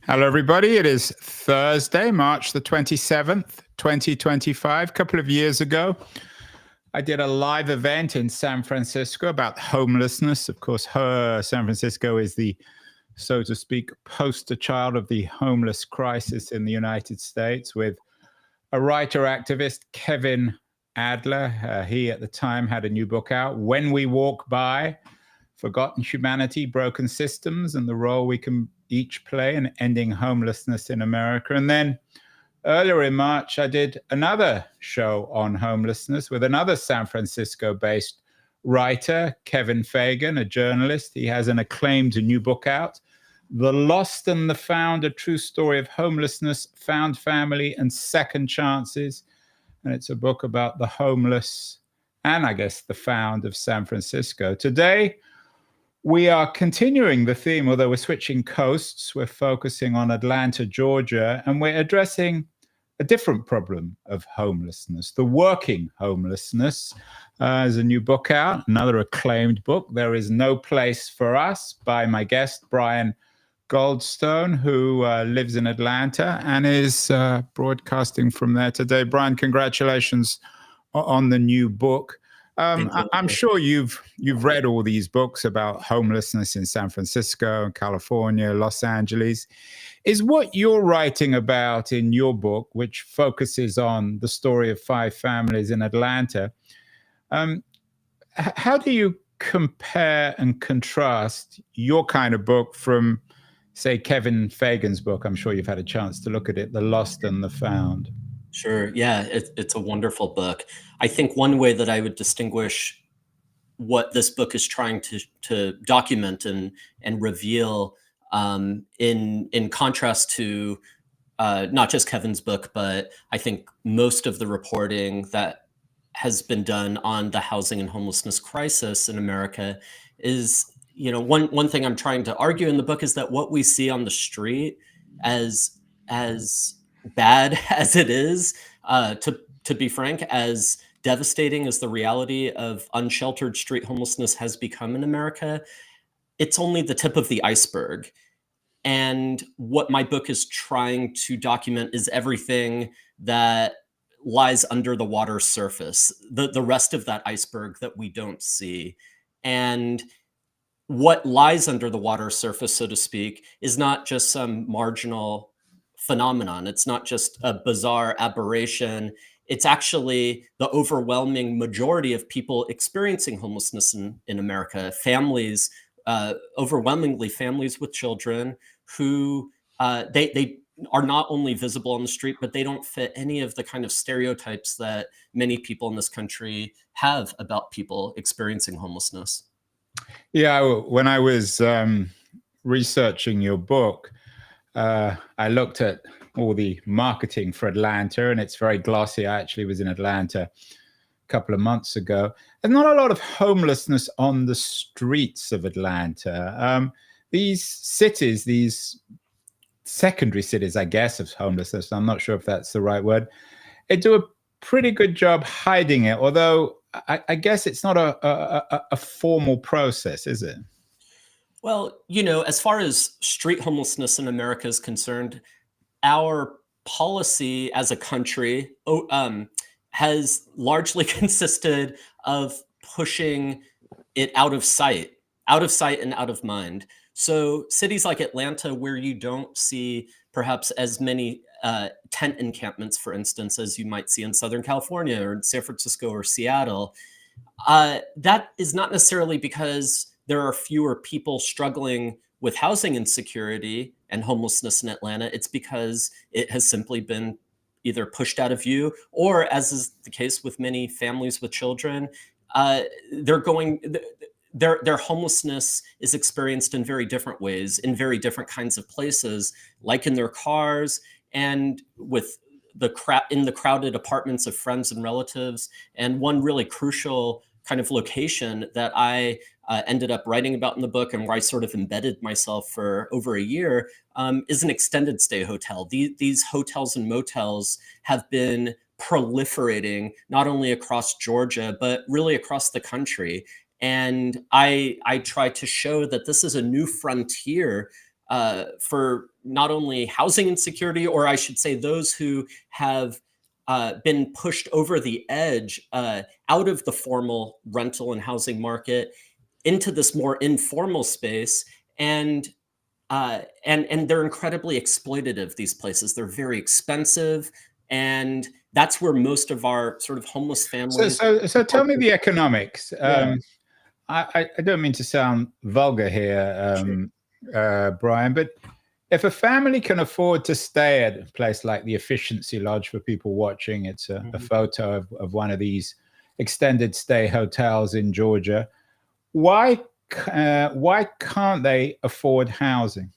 Hello, everybody. It is Thursday, March the 27th, 2025. A couple of years ago, I did a live event in San Francisco about homelessness. Of course, San Francisco is the, so to speak, poster child of the homeless crisis in the United States, with a writer activist, Kevin Adler. He, at the time, had a new book out, When We Walk By: Forgotten Humanity, Broken Systems, and the Role We Can Each Play in Ending Homelessness in America. And then earlier in March, I did another show on homelessness with another San Francisco-based writer, Kevin Fagan, a journalist. He has an acclaimed new book out, The Lost and the Found: A True Story of Homelessness, Found Family, and Second Chances. And it's a book about the homeless and, I guess, the found of San Francisco. Today, we are continuing the theme, although we're switching coasts. We're focusing on Atlanta, Georgia, and we're addressing a different problem of homelessness, the working homelessness. There's a new book out, another acclaimed book, There Is No Place for Us, by my guest, Brian Goldstone, who lives in Atlanta and is broadcasting from there today. Brian, congratulations on the new book. I'm sure you've read all these books about homelessness in San Francisco, California, Los Angeles. Is what you're writing about in your book, which focuses on the story of 5 families in Atlanta, how do you compare and contrast your kind of book from, say, Kevin Fagan's book? I'm sure you've had a chance to look at it, The Lost and the Found. Sure. Yeah, it's a wonderful book. I think one way that I would distinguish what this book is trying to document and reveal, in contrast to not just Kevin's book, but I think most of the reporting that has been done on the housing and homelessness crisis in America, is, one thing I'm trying to argue in the book is that what we see on the street, as bad as it is, to be frank, as devastating as the reality of unsheltered street homelessness has become in America, it's only the tip of the iceberg. And what my book is trying to document is everything that lies under the water surface, the rest of that iceberg that we don't see. And what lies under the water surface, so to speak, is not just some marginal phenomenon. It's not just a bizarre aberration. It's actually the overwhelming majority of people experiencing homelessness in America, families, overwhelmingly families with children who they are not only visible on the street, but they don't fit any of the kind of stereotypes that many people in this country have about people experiencing homelessness. Yeah, when I was researching your book, I looked at all the marketing for Atlanta, and it's very glossy. I actually was in Atlanta a couple of months ago. There's not a lot of homelessness on the streets of Atlanta. These cities, these secondary cities, I guess, of homelessness, I'm not sure if that's the right word, they do a pretty good job hiding it, although I guess it's not a formal process, is it? Well, as far as street homelessness in America is concerned, our policy as a country has largely consisted of pushing it out of sight and out of mind. So cities like Atlanta, where you don't see perhaps as many tent encampments, for instance, as you might see in Southern California or San Francisco or Seattle, that is not necessarily because there are fewer people struggling with housing insecurity and homelessness in Atlanta. It's because it has simply been either pushed out of view, or, as is the case with many families with children, their homelessness is experienced in very different ways, in very different kinds of places, like in their cars and in the crowded apartments of friends and relatives. And one really crucial kind of location that I ended up writing about in the book, and where I sort of embedded myself for over a year, is an extended stay hotel. These hotels and motels have been proliferating not only across Georgia, but really across the country. And I try to show that this is a new frontier for not only housing insecurity, or I should say, those who have been pushed over the edge out of the formal rental and housing market into this more informal space. And they're incredibly exploitative, these places. They're very expensive, and that's where most of our sort of homeless So, families so tell me the economics. Yeah. I don't mean to sound vulgar here, Brian, but if a family can afford to stay at a place like the Efficiency Lodge, for people watching, it's a Mhm. photo of one of these extended stay hotels in Georgia. Why can't they afford housing?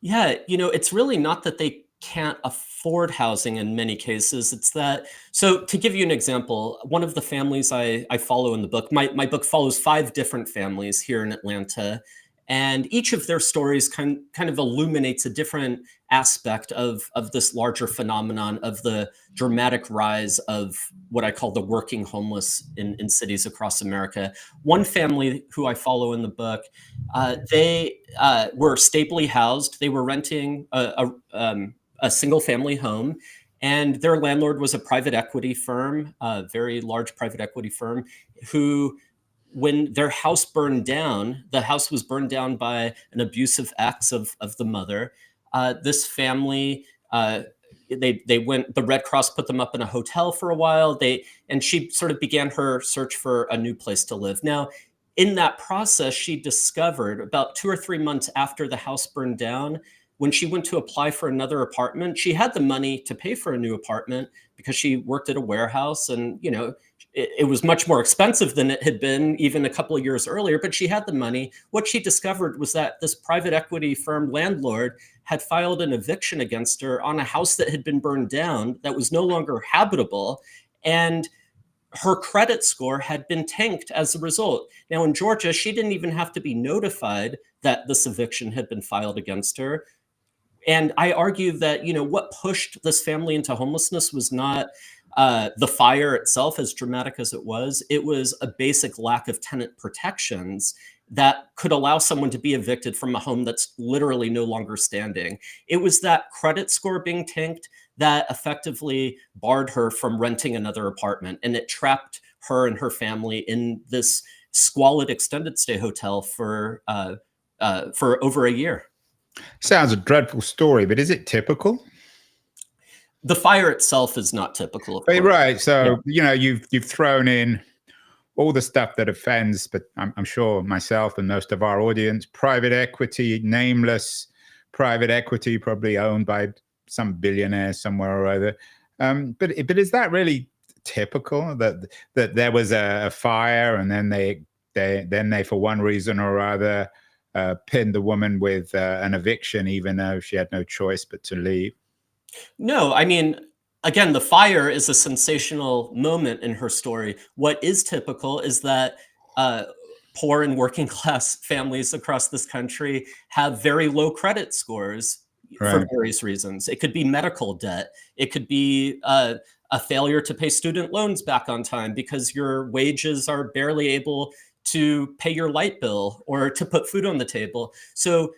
Yeah, it's really not that they can't afford housing in many cases. It's that, so to give you an example, one of the families I follow in the book, my book follows 5 different families here in Atlanta, and each of their stories kind of illuminates a different aspect of this larger phenomenon of the dramatic rise of what I call the working homeless in cities across America. One family who I follow in the book, they were stably housed. They were renting a single family home, and their landlord was a private equity firm, a very large private equity firm, who, when their house burned down, the house was burned down by an abusive ex of the mother. This family, they went. The Red Cross put them up in a hotel for a while. And she sort of began her search for a new place to live. Now, in that process, she discovered about 2 or 3 months after the house burned down, when she went to apply for another apartment, she had the money to pay for a new apartment because she worked at a warehouse, and it was much more expensive than it had been even a couple of years earlier, but she had the money. What she discovered was that this private equity firm landlord had filed an eviction against her on a house that had been burned down, that was no longer habitable. And her credit score had been tanked as a result. Now, in Georgia, she didn't even have to be notified that this eviction had been filed against her. And I argue that, what pushed this family into homelessness was not the fire itself, as dramatic as it was. It was a basic lack of tenant protections that could allow someone to be evicted from a home that's literally no longer standing. It was that credit score being tanked that effectively barred her from renting another apartment, and it trapped her and her family in this squalid extended stay hotel for over a year. Sounds a dreadful story, but is it typical? The fire itself is not typical, of course. Right. Yeah. So you've thrown in all the stuff that offends, but I'm sure myself and most of our audience, private equity, nameless private equity, probably owned by some billionaire somewhere or other. But is that really typical that there was a fire and then they for one reason or other pinned the woman with an eviction, even though she had no choice but to leave? No, I mean, again, the fire is a sensational moment in her story. What is typical is that uh, poor and working class families across this country have very low credit scores for Right. various reasons. It could be medical debt. It could be a failure to pay student loans back on time because your wages are barely able to pay your light bill or to put food on the table. So,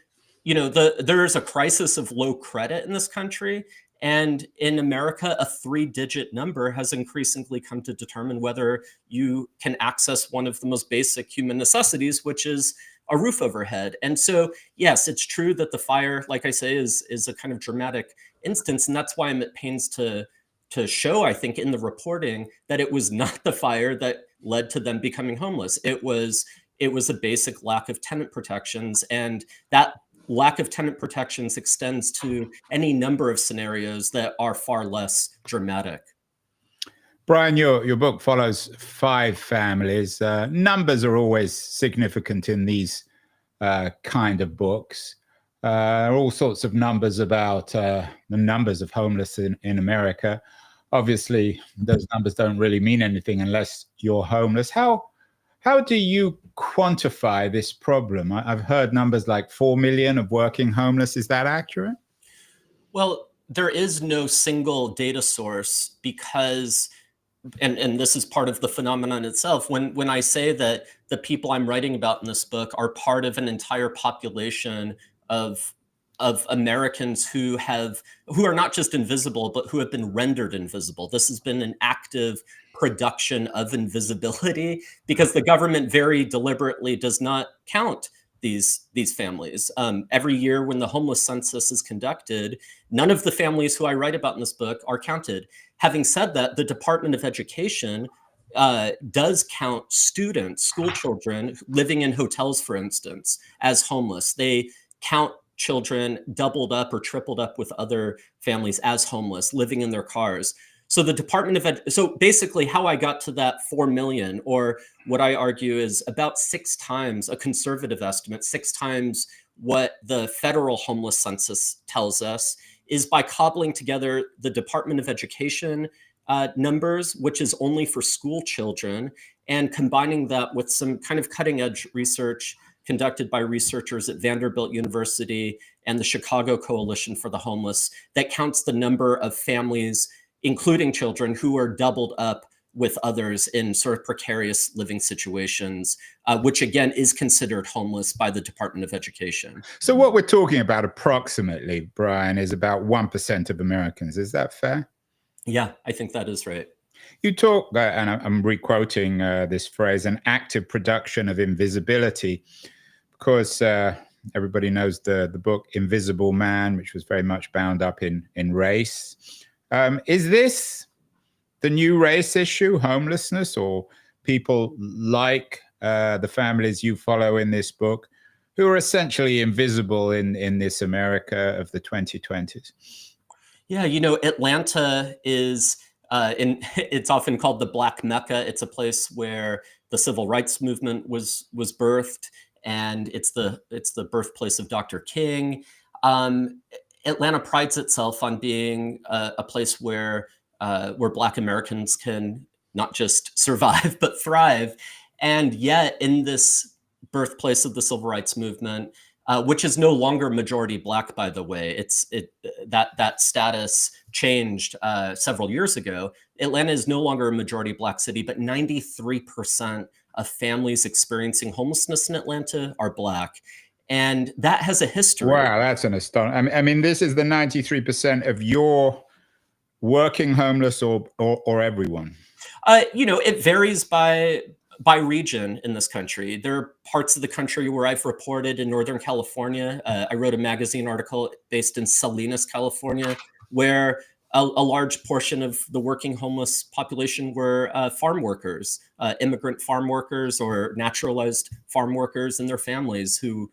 there is a crisis of low credit in this country, and in America, a 3-digit number has increasingly come to determine whether you can access one of the most basic human necessities, which is a roof overhead. And so, yes, it's true that the fire, like I say, is a kind of dramatic instance, and that's why I'm at pains to show, I think, in the reporting that it was not the fire that led to them becoming homeless. It was a basic lack of tenant protections, and that lack of tenant protections extends to any number of scenarios that are far less dramatic. Brian, your book follows 5 families. Numbers are always significant in these kind of books. All sorts of numbers about the numbers of homeless in America. Obviously, those numbers don't really mean anything unless you're homeless. How do you quantify this problem? I've heard numbers like 4 million of working homeless. Is that accurate? Well, there is no single data source because, and this is part of the phenomenon itself, when I say that the people I'm writing about in this book are part of an entire population of Americans who are not just invisible, but who have been rendered invisible. This has been an active production of invisibility because the government very deliberately does not count these families. Every year when the homeless census is conducted, none of the families who I write about in this book are counted. Having said that, the Department of Education does count students, school children living in hotels, for instance, as homeless. They count children doubled up or tripled up with other families as homeless, living in their cars. So the Department of so basically how I got to that 4 million, or what I argue is about 6 times, a conservative estimate, 6 times what the federal homeless census tells us, is by cobbling together the Department of Education numbers, which is only for school children, and combining that with some kind of cutting edge research conducted by researchers at Vanderbilt University and the Chicago Coalition for the Homeless that counts the number of families, including children, who are doubled up with others in sort of precarious living situations, which again is considered homeless by the Department of Education. So what we're talking about approximately, Brian, is about 1% of Americans. Is that fair? Yeah, I think that is right. You talk, and I'm requoting this phrase, an active production of invisibility, because everybody knows the book Invisible Man, which was very much bound up in race. Is this the new race issue, homelessness, or people like the families you follow in this book who are essentially invisible in this America of the 2020s? Yeah, Atlanta is, it's often called the Black Mecca. It's a place where the civil rights movement was birthed, and it's the birthplace of Dr. King. Atlanta prides itself on being a place where Black Americans can not just survive but thrive, and yet in this birthplace of the civil rights movement, which is no longer majority Black, by the way. That status changed several years ago. Atlanta is no longer a majority Black city, but 93% of families experiencing homelessness in Atlanta are Black. And that has a history. Wow, that's an astonishing. I mean, this is the 93% of your working homeless or everyone? It varies by region in this country. There are parts of the country where I've reported in Northern California. I wrote a magazine article based in Salinas, California, where a large portion of the working homeless population were farm workers, immigrant farm workers or naturalized farm workers and their families who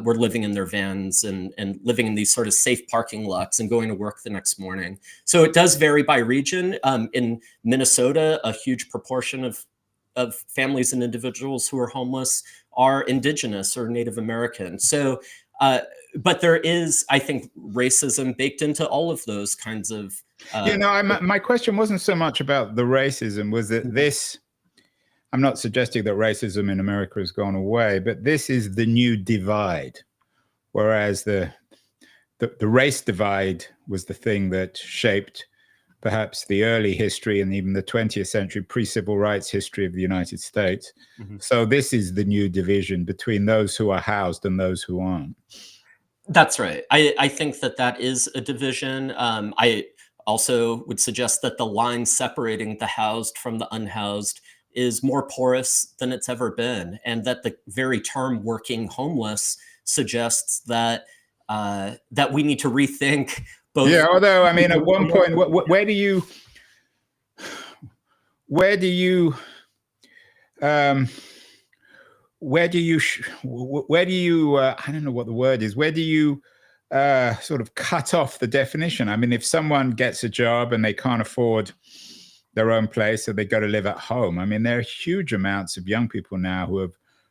were living in their vans and living in these sort of safe parking lots and going to work the next morning. So it does vary by region. In Minnesota, a huge proportion of families and individuals who are homeless are indigenous or Native American. So, but there is, I think, racism baked into all of those kinds of. My question wasn't so much about the racism, was that this, I'm not suggesting that racism in America has gone away, but this is the new divide, whereas the race divide was the thing that shaped perhaps the early history and even the 20th century pre-civil rights history of the United States. Mm-hmm. So this is the new division between those who are housed and those who aren't. That's right. I think that is a division. I also would suggest that the line separating the housed from the unhoused is more porous than it's ever been, and that the very term working homeless suggests that that we need to rethink both. Yeah, although, I mean, at one point, where do you I don't know what the word is, where do you sort of cut off the definition? I mean, if someone gets a job and they can't afford their own place, so they got to live at home. I mean, there are huge amounts of young people now who have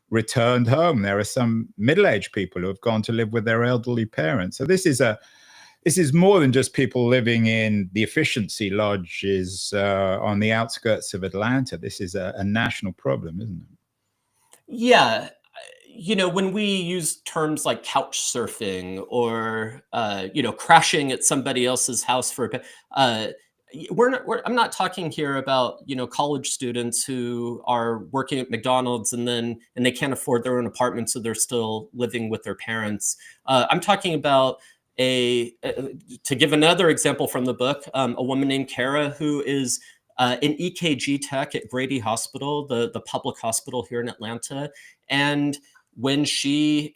returned home. There are some middle-aged people who have gone to live with their elderly parents. So this is more than just people living in the efficiency lodges on the outskirts of Atlanta. This is a national problem, isn't it? Yeah. When we use terms like couch surfing or, crashing at somebody else's house for I'm not talking here about, college students who are working at McDonald's and they can't afford their own apartment, so they're still living with their parents. I'm talking about to give another example from the book, a woman named Kara who is an EKG tech at Grady Hospital, the public hospital here in Atlanta. And when she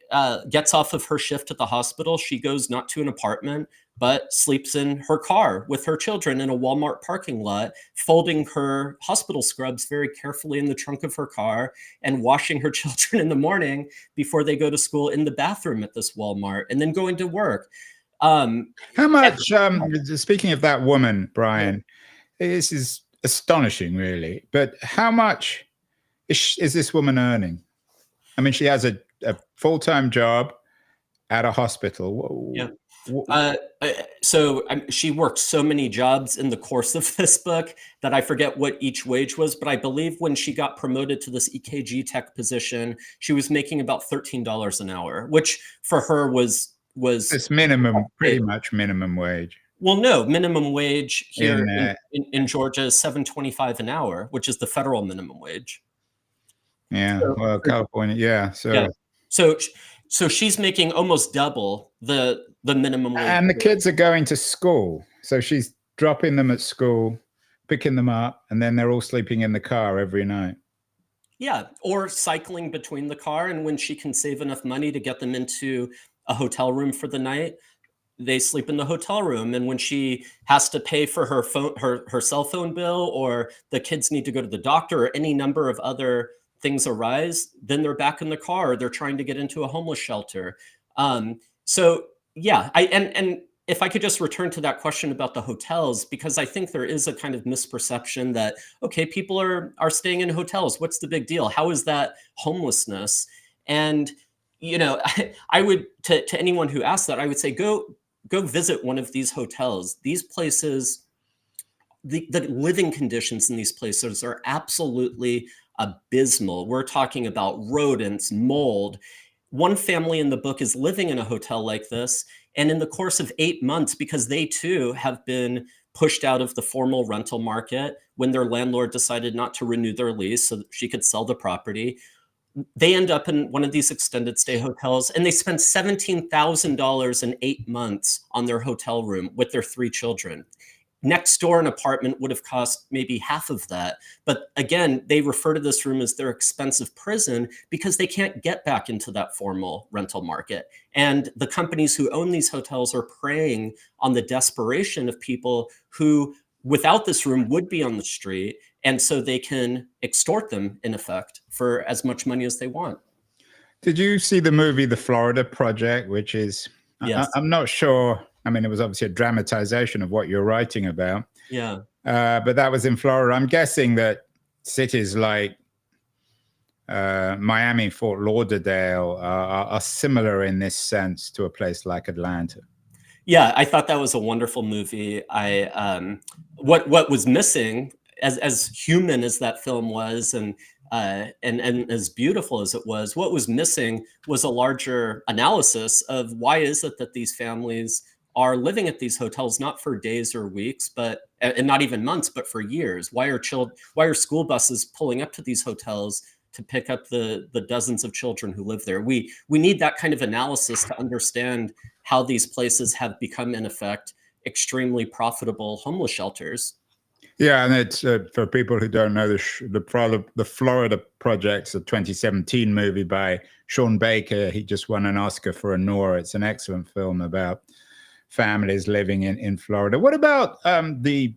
gets off of her shift at the hospital, she goes not to an apartment, but sleeps in her car with her children in a Walmart parking lot, folding her hospital scrubs very carefully in the trunk of her car and washing her children in the morning before they go to school in the bathroom at this Walmart, and then going to work. How much, speaking of that woman, Brian, this is astonishing, really, but how much is this woman earning? I mean, she has a full-time job at a hospital. Yeah. So she worked so many jobs in the course of this book that I forget what each wage was, but I believe when she got promoted to this EKG tech position, she was making about $13 an hour, which for her was it's minimum, pretty much minimum wage. Well, no, minimum wage here in Georgia is $7.25 an hour, which is the federal minimum wage. Yeah, well, California, yeah. So she's making almost double the minimum wage. And the kids are going to school. So she's dropping them at school, picking them up, and then they're all sleeping in the car every night. Yeah, or cycling between the car. And when she can save enough money to get them into a hotel room for the night, they sleep in the hotel room. And when she has to pay for her phone, her cell phone bill, or the kids need to go to the doctor, or any number of other things arise, then they're back in the car. They're trying to get into a homeless shelter. So yeah, and if I could just return to that question about the hotels, because I think there is a kind of misperception that, okay, people are staying in hotels. What's the big deal? How is that homelessness? And, I would, to anyone who asks that, I would say, go visit one of these hotels. These places, the living conditions in these places are absolutely abysmal. We're talking about rodents, mold. One family in the book is living in a hotel like this. And in the course of 8 months, because they too have been pushed out of the formal rental market when their landlord decided not to renew their lease so that she could sell the property, they end up in one of these extended stay hotels, and they spend $17,000 in 8 months on their hotel room with their 3 children. Next door, an apartment would have cost maybe half of that. But again, they refer to this room as their expensive prison because they can't get back into that formal rental market. And the companies who own these hotels are preying on the desperation of people who, without this room, would be on the street. And so they can extort them, in effect, for as much money as they want. Did you see the movie The Florida Project, which is, Yes. I'm not sure. I mean, it was obviously a dramatization of what you're writing about. Yeah. But that was in Florida. I'm guessing that cities like Miami, Fort Lauderdale are similar in this sense to a place like Atlanta. Yeah, I thought that was a wonderful movie. What was missing, as human as that film was, and as beautiful as it was, what was missing was a larger analysis of why is it that these families are living at these hotels not for days or weeks, but and not even months, but for years. Why are school buses pulling up to these hotels to pick up the dozens of children who live there? We need that kind of analysis to understand how these places have become, in effect, extremely profitable homeless shelters. Yeah, and it's for people who don't know, the Florida Project's a 2017 movie by Sean Baker. He just won an Oscar for Anora. It's an excellent film about families living in Florida. What about the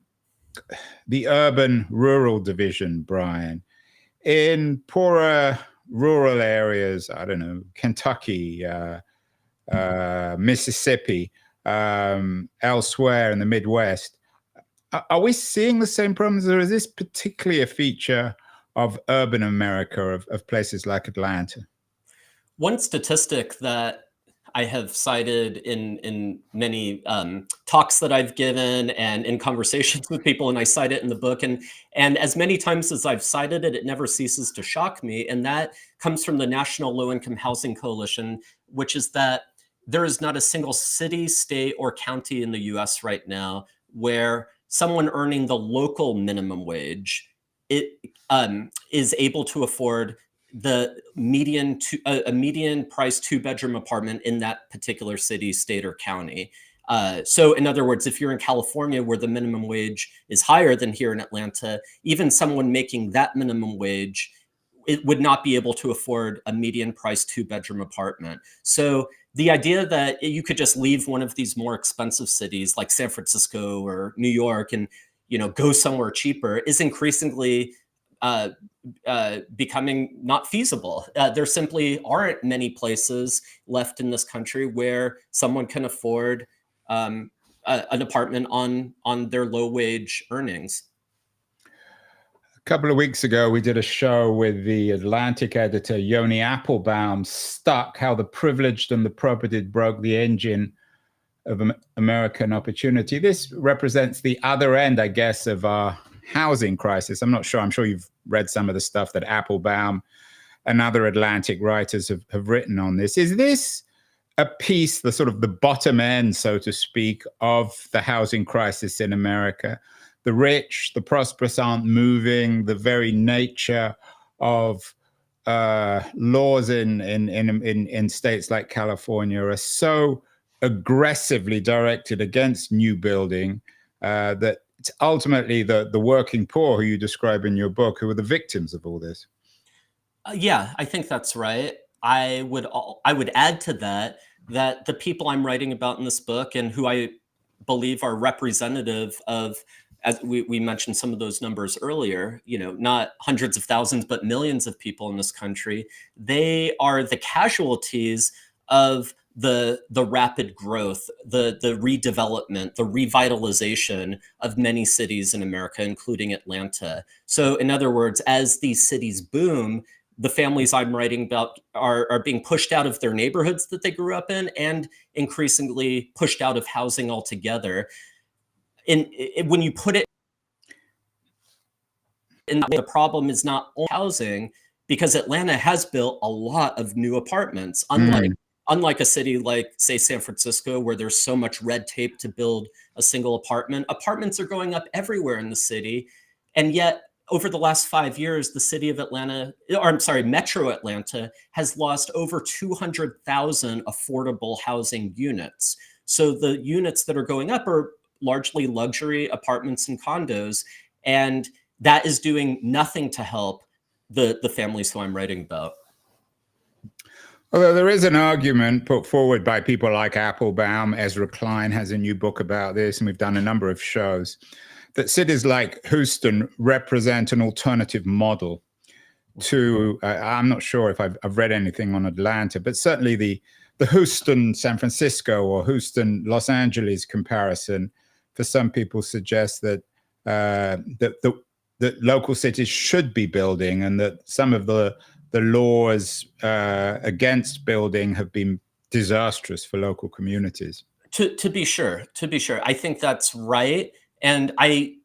urban-rural division, Brian? In poorer rural areas, I don't know, Kentucky, Mississippi, elsewhere in the Midwest, are we seeing the same problems, or is this particularly a feature of urban America, of places like Atlanta? One statistic that I have cited in many talks that I've given and in conversations with people, and I cite it in the book, and as many times as I've cited it, it never ceases to shock me, and that comes from the National Low-Income Housing Coalition, which is that there is not a single city, state, or county in the US right now where someone earning the local minimum wage is able to afford the a median price 2-bedroom apartment in that particular city, state, or county. So in other words, if you're in California where the minimum wage is higher than here in Atlanta, even someone making that minimum wage, it would not be able to afford a median price 2-bedroom apartment. So the idea that you could just leave one of these more expensive cities like San Francisco or New York and go somewhere cheaper is increasingly becoming not feasible. There simply aren't many places left in this country where someone can afford an apartment on their low wage earnings. A couple of weeks ago, we did a show with the Atlantic editor, Yoni Applebaum, Stuck, How the Privileged and the Propertied Broke the Engine of American Opportunity. This represents the other end, I guess, of our housing crisis. I'm not sure. I'm sure you've read some of the stuff that Applebaum and other Atlantic writers have written on this. Is this a piece, the sort of the bottom end, so to speak, of the housing crisis in America? The rich, the prosperous aren't moving. The very nature of laws in states like California are so aggressively directed against new building that it's ultimately the working poor who you describe in your book who are the victims of all this. Yeah, I think that's right. I would add to that that the people I'm writing about in this book and who I believe are representative of, as we mentioned some of those numbers earlier, not hundreds of thousands, but millions of people in this country, they are the casualties of the rapid growth, the redevelopment, the revitalization of many cities in America, including Atlanta. So in other words, as these cities boom, the families I'm writing about are being pushed out of their neighborhoods that they grew up in and increasingly pushed out of housing altogether. When you put it in, the problem is not only housing, because Atlanta has built a lot of new apartments, unlike a city like, say, San Francisco, where there's so much red tape to build a single apartment. Apartments are going up everywhere in the city. And yet, over the last 5 years, the city of Atlanta, or I'm sorry, Metro Atlanta, has lost over 200,000 affordable housing units. So the units that are going up are largely luxury apartments and condos. And that is doing nothing to help the families who I'm writing about. Although there is an argument put forward by people like Applebaum, Ezra Klein has a new book about this, and we've done a number of shows, that cities like Houston represent an alternative model to, I'm not sure if I've read anything on Atlanta, but certainly the Houston, San Francisco or Houston, Los Angeles comparison for some people suggests that that local cities should be building, and that some of the laws against building have been disastrous for local communities. To be sure, I think that's right, and I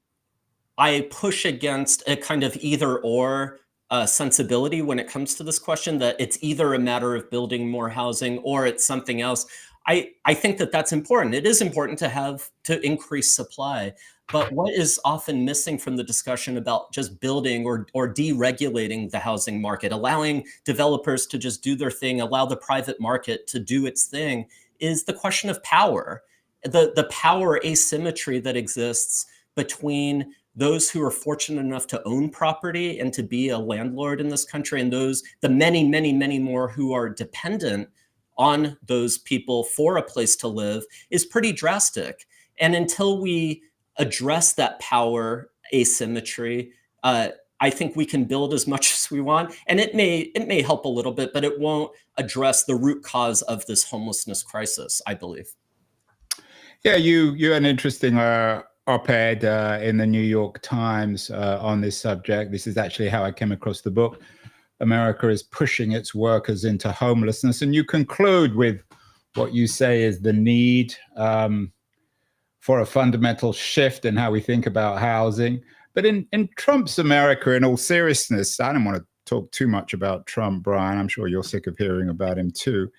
push against a kind of either or sensibility when it comes to this question, that it's either a matter of building more housing or it's something else. I think that that's important. It is important to increase supply. But what is often missing from the discussion about just building or deregulating the housing market, allowing developers to just do their thing, allow the private market to do its thing, is the question of power, the power asymmetry that exists between those who are fortunate enough to own property and to be a landlord in this country, and the many, many, many more who are dependent on those people for a place to live, is pretty drastic. And until we address that power asymmetry, I think we can build as much as we want, and it may help a little bit, but it won't address the root cause of this homelessness crisis, I believe. Yeah, you had an interesting op-ed in the New York Times on this subject. This is actually how I came across the book. America is pushing its workers into homelessness, and you conclude with what you say is the need for a fundamental shift in how we think about housing. But in Trump's America, in all seriousness, I don't want to talk too much about Trump, Brian. I'm sure you're sick of hearing about him too.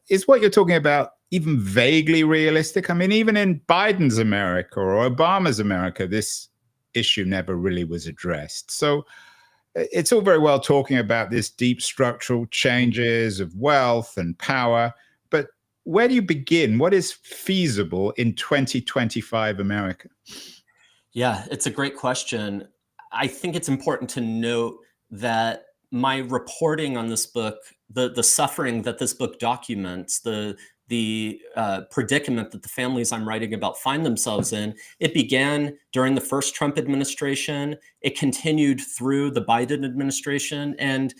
Is what you're talking about even vaguely realistic? I mean, even in Biden's America or Obama's America, this issue never really was addressed. So it's all very well talking about this deep structural changes of wealth and power, but where do you begin? What is feasible in 2025 America? Yeah, it's a great question. I think it's important to note that my reporting on this book, the suffering that this book documents, the predicament that the families I'm writing about find themselves in, it began during the first Trump administration. It continued through the Biden administration, and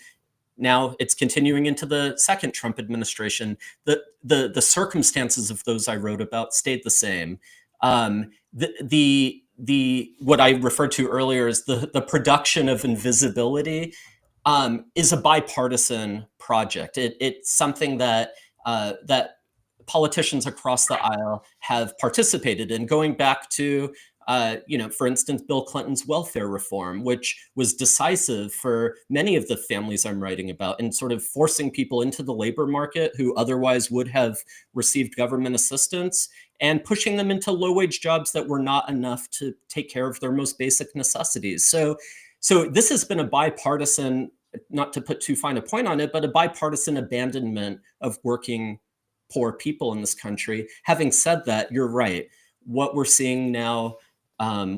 now it's continuing into the second Trump administration. The circumstances of those I wrote about stayed the same. The what I referred to earlier is the production of invisibility is a bipartisan project. It's something that that politicians across the aisle have participated in, going back to for instance, Bill Clinton's welfare reform, which was decisive for many of the families I'm writing about, and sort of forcing people into the labor market who otherwise would have received government assistance, and pushing them into low-wage jobs that were not enough to take care of their most basic necessities. So this has been a bipartisan, not to put too fine a point on it, but a bipartisan abandonment of working poor people in this country. Having said that, you're right. What we're seeing now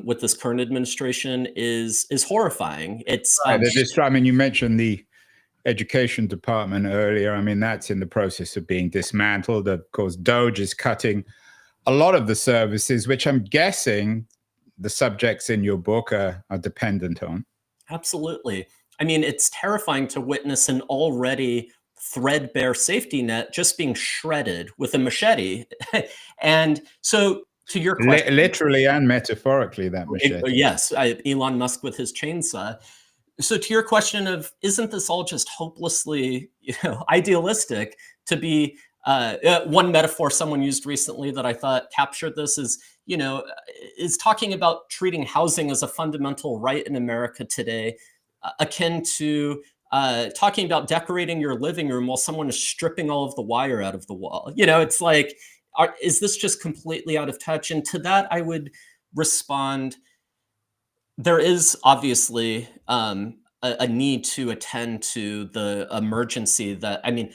with this current administration is horrifying. It's I mean, you mentioned the education department earlier. I mean, that's in the process of being dismantled. Of course, DOGE is cutting a lot of the services, which I'm guessing the subjects in your book are dependent on. Absolutely. I mean, it's terrifying to witness an already threadbare safety net just being shredded with a machete. And so, to your question, literally and metaphorically, that machete. Yes, Elon Musk with his chainsaw. So to your question of, isn't this all just hopelessly, idealistic? To be one metaphor someone used recently that I thought captured this is talking about treating housing as a fundamental right in America today, akin to talking about decorating your living room while someone is stripping all of the wire out of the wall. It's like, is this just completely out of touch? And to that, I would respond, there is obviously a need to attend to the emergency that, I mean,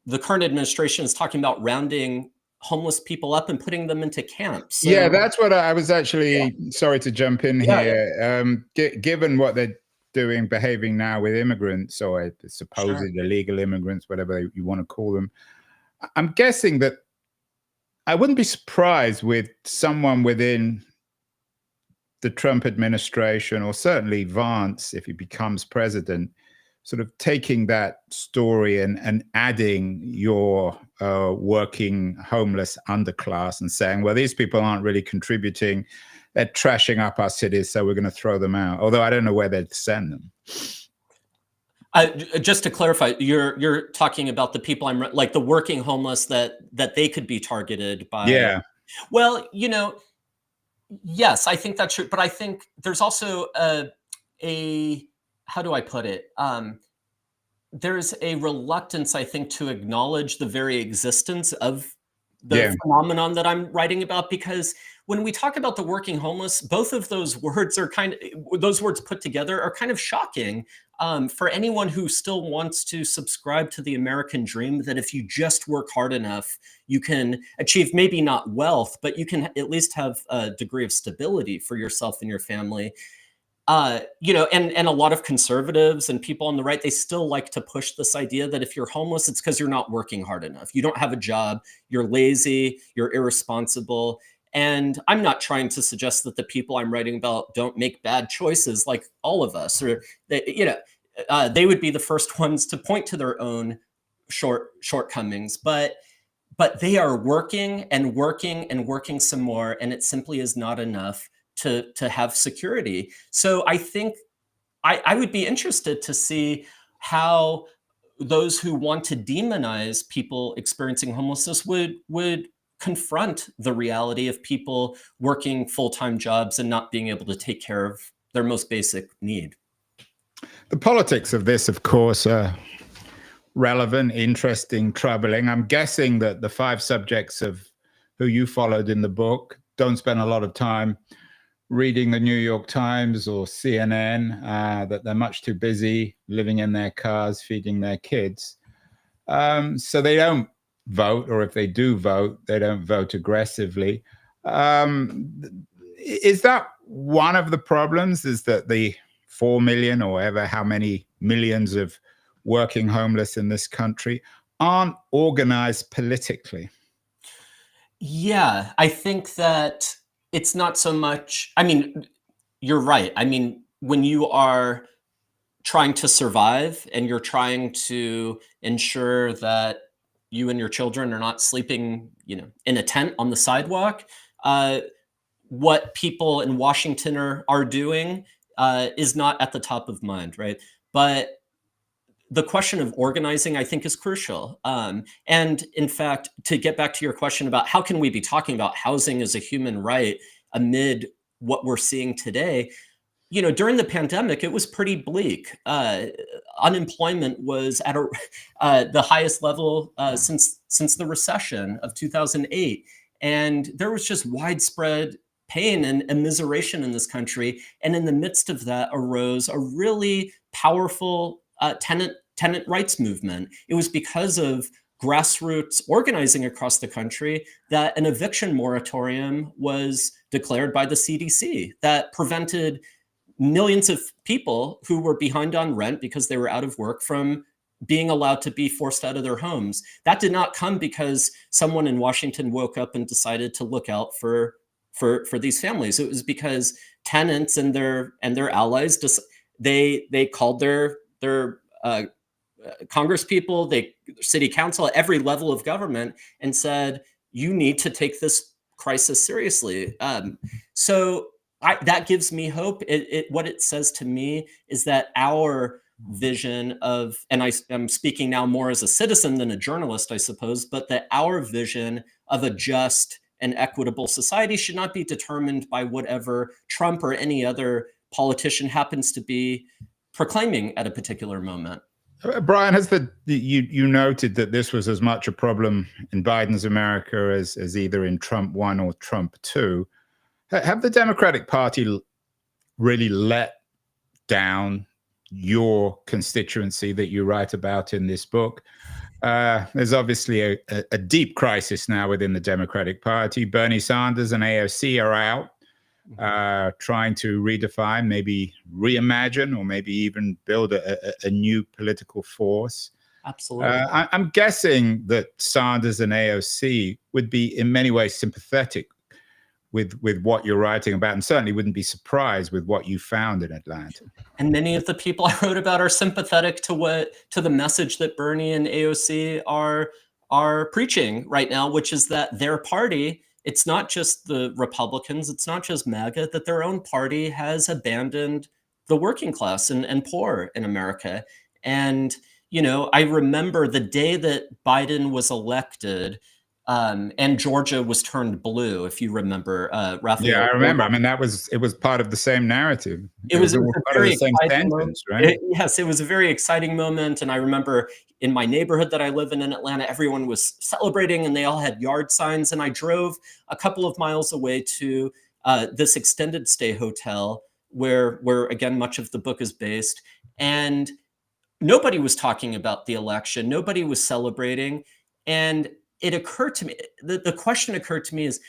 the current administration is talking about rounding homeless people up and putting them into camps. So, yeah, that's what I was actually, sorry to jump in here. Given what they're doing, behaving now with immigrants, or supposed illegal immigrants, whatever you want to call them, I'm guessing that I wouldn't be surprised with someone within the Trump administration, or certainly Vance, if he becomes president, sort of taking that story and adding your working homeless underclass and saying, well, these people aren't really contributing. They're trashing up our cities, so we're going to throw them out. Although I don't know where they'd send them. Just to clarify, you're talking about the people like the working homeless that they could be targeted by. Yeah. Well, yes, I think that's true. But I think there's also a how do I put it? There's a reluctance, I think, to acknowledge the very existence of the phenomenon that I'm writing about, because when we talk about the working homeless, both of those words those words put together are kind of shocking for anyone who still wants to subscribe to the American dream, that if you just work hard enough, you can achieve maybe not wealth, but you can at least have a degree of stability for yourself and your family. And a lot of conservatives and people on the right, they still like to push this idea that if you're homeless, it's because you're not working hard enough. You don't have a job, you're lazy, you're irresponsible. And I'm not trying to suggest that the people I'm writing about don't make bad choices like all of us, or they would be the first ones to point to their own shortcomings. But they are working and working and working some more, and it simply is not enough to have security. So I think I would be interested to see how those who want to demonize people experiencing homelessness would confront the reality of people working full-time jobs and not being able to take care of their most basic need. The politics of this, of course, relevant, interesting, troubling. I'm guessing that the 5 subjects of who you followed in the book don't spend a lot of time reading the New York Times or CNN, that they're much too busy living in their cars, feeding their kids. So they don't vote, or if they do vote, they don't vote aggressively. Is that one of the problems, is that the 4 million or ever how many millions of working homeless in this country aren't organized politically? Yeah, I think that it's not so much, I mean, you're right. I mean, when you are trying to survive and you're trying to ensure that you and your children are not sleeping, in a tent on the sidewalk, uh, what people in Washington are doing is not at the top of mind, right? But the question of organizing, I think, is crucial. And in fact, to get back to your question about how can we be talking about housing as a human right amid what we're seeing today, during the pandemic, it was pretty bleak. Unemployment was at the highest level since the recession of 2008, and there was just widespread pain and immiseration in this country. And in the midst of that arose a really powerful tenant rights movement. It was because of grassroots organizing across the country that an eviction moratorium was declared by the CDC that prevented millions of people who were behind on rent because they were out of work from being allowed to be forced out of their homes. That did not come because someone in Washington woke up and decided to look out for these families. It was because tenants and their allies they called their Congress people, city council, at every level of government, and said, you need to take this crisis seriously. So that gives me hope. What it says to me is that our vision of, and I'm speaking now more as a citizen than a journalist, I suppose, but that our vision of a just and equitable society should not be determined by whatever Trump or any other politician happens to be proclaiming at a particular moment. Brian, you noted that this was as much a problem in Biden's America as either in Trump 1 or Trump 2. Have the Democratic Party really let down your constituency that you write about in this book? There's obviously a deep crisis now within the Democratic Party. Bernie Sanders and AOC are out, trying to redefine, maybe reimagine, or maybe even build a new political force. Absolutely. I'm guessing that Sanders and AOC would be in many ways sympathetic with what you're writing about, and certainly wouldn't be surprised with what you found in Atlanta. And many of the people I wrote about are sympathetic to the message that Bernie and AOC are preaching right now, which is that their party, it's not just the Republicans, it's not just MAGA, that their own party has abandoned the working class and poor in America. And, I remember the day that Biden was elected, and Georgia was turned blue, if you remember. Raphael. Yeah, I remember. I mean, it was part of the same narrative. It was a all part of very the same exciting moment. sentence, right? Yes, it was a very exciting moment, and I remember in my neighborhood that I live in Atlanta, everyone was celebrating, and they all had yard signs, and I drove a couple of miles away to this extended stay hotel where again, much of the book is based, and nobody was talking about the election. Nobody was celebrating, and it occurred to me, the question occurred to me is,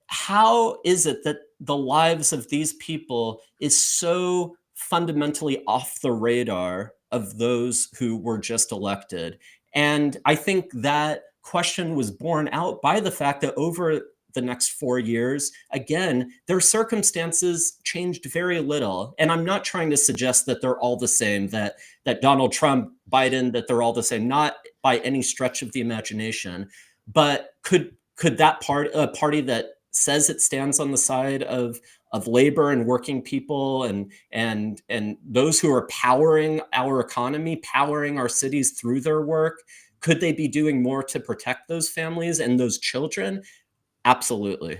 how is it that the lives of these people is so fundamentally off the radar of those who were just elected? And I think that question was borne out by the fact that over the next 4 years, again, their circumstances changed very little. And I'm not trying to suggest that they're all the same, that Donald Trump, Biden, that they're all the same, not by any stretch of the imagination. But could that a party that says it stands on the side of labor and working people and those who are powering our economy, powering our cities through their work, could they be doing more to protect those families and those children? Absolutely.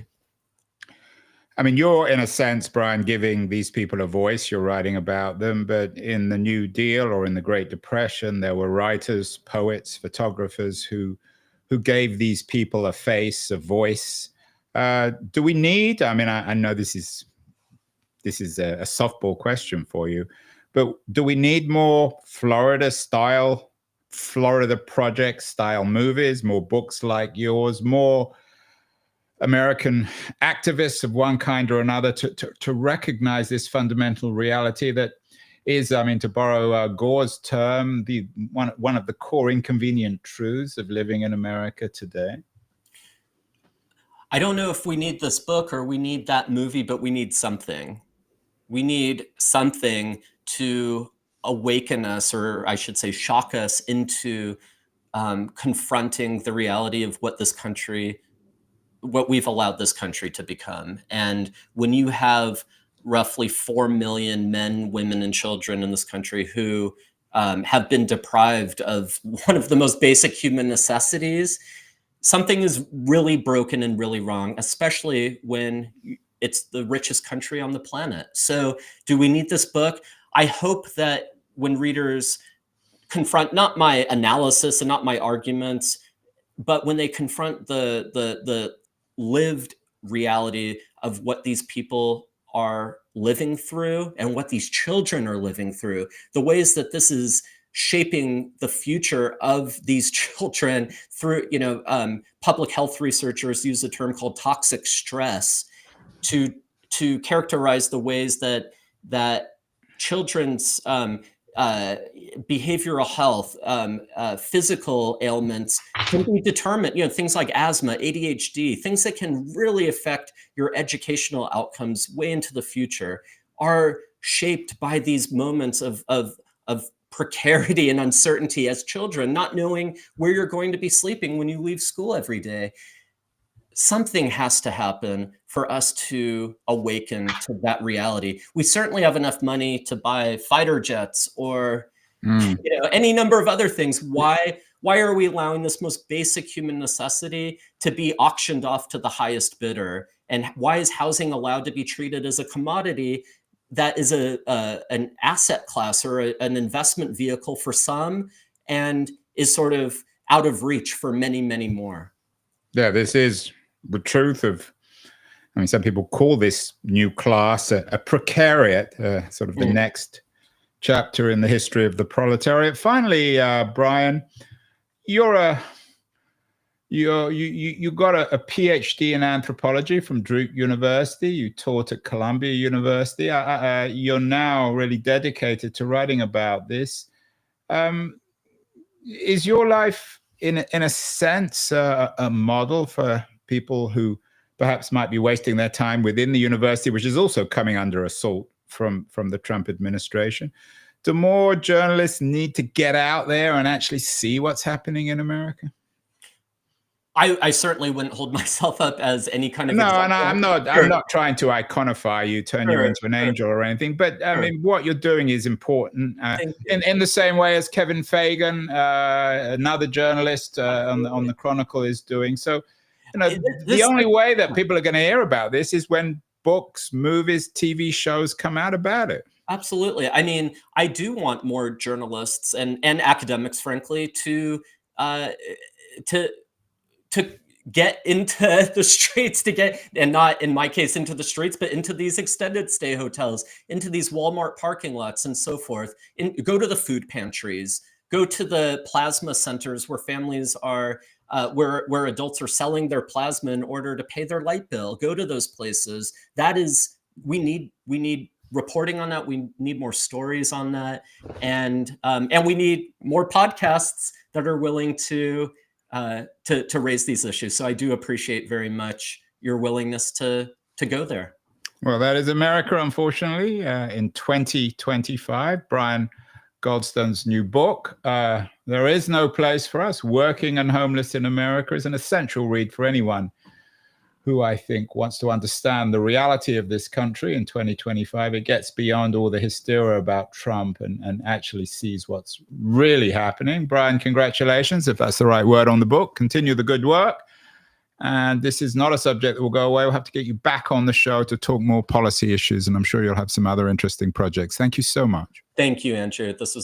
I mean, you're in a sense, Brian, giving these people a voice. You're writing about them, but in the New Deal or in the Great Depression, there were writers, poets, photographers who gave these people a face, a voice. Do we need? I mean, I know this is a softball question for you, but do we need more Florida Project style movies, more books like yours, more American activists of one kind or another to recognize this fundamental reality that is, I mean, to borrow Gore's term, the one of the core inconvenient truths of living in America today? I don't know if we need this book or we need that movie, but we need something. We need something to awaken us, or I should say, shock us into confronting the reality of what we've allowed this country to become. And when you have roughly 4 million men, women, and children in this country who have been deprived of one of the most basic human necessities, something is really broken and really wrong, especially when it's the richest country on the planet. So do we need this book? I hope that when readers confront not my analysis and not my arguments, but when they confront the lived reality of what these people are living through and what these children are living through, the ways that this is shaping the future of these children through, public health researchers use a term called toxic stress to characterize the ways that children's behavioral health, physical ailments can be determined, things like asthma, ADHD, things that can really affect your educational outcomes way into the future are shaped by these moments of precarity and uncertainty as children, not knowing where you're going to be sleeping when you leave school every day. Something has to happen for us to awaken to that reality. We certainly have enough money to buy fighter jets or any number of other things. Why are we allowing this most basic human necessity to be auctioned off to the highest bidder? And why is housing allowed to be treated as a commodity that is an asset class or an investment vehicle for some and is sort of out of reach for many, many more? Yeah, this is the truth of, I mean, some people call this new class a precariat, sort of the next chapter in the history of the proletariat. Finally, Brian, you got a PhD in anthropology from Duke University. You taught at Columbia University. You're now really dedicated to writing about this. Is your life, in a sense, a model for people who perhaps might be wasting their time within the university, which is also coming under assault from the Trump administration? Do more journalists need to get out there and actually see what's happening in America? I certainly wouldn't hold myself up as any kind of No, example. and I'm not trying to iconify you, turn you into an angel or anything. But I mean, what you're doing is important. In the same way as Kevin Fagan, another journalist on the Chronicle, is doing. So, the only way that people are going to hear about this is when books, movies, TV shows come out about it. Absolutely. I mean, I do want more journalists and academics, frankly, to get into the streets, and not in my case into the streets, but into these extended stay hotels, into these Walmart parking lots and so forth. Go to the food pantries, go to the plasma centers where families are, where adults are selling their plasma in order to pay their light bill. Go to those places. We need reporting on that. We need more stories on that. And we need more podcasts that are willing to raise these issues. So I do appreciate very much your willingness to go there. Well, that is America, unfortunately, in 2025. Brian Goldstone's new book, There Is No Place for Us, Working and Homeless in America, is an essential read for anyone who I think wants to understand the reality of this country in 2025. It gets beyond all the hysteria about Trump and actually sees what's really happening. Brian, congratulations, if that's the right word on the book. Continue the good work. And this is not a subject that will go away. We'll have to get you back on the show to talk more policy issues. And I'm sure you'll have some other interesting projects. Thank you so much. Thank you, Andrew. This was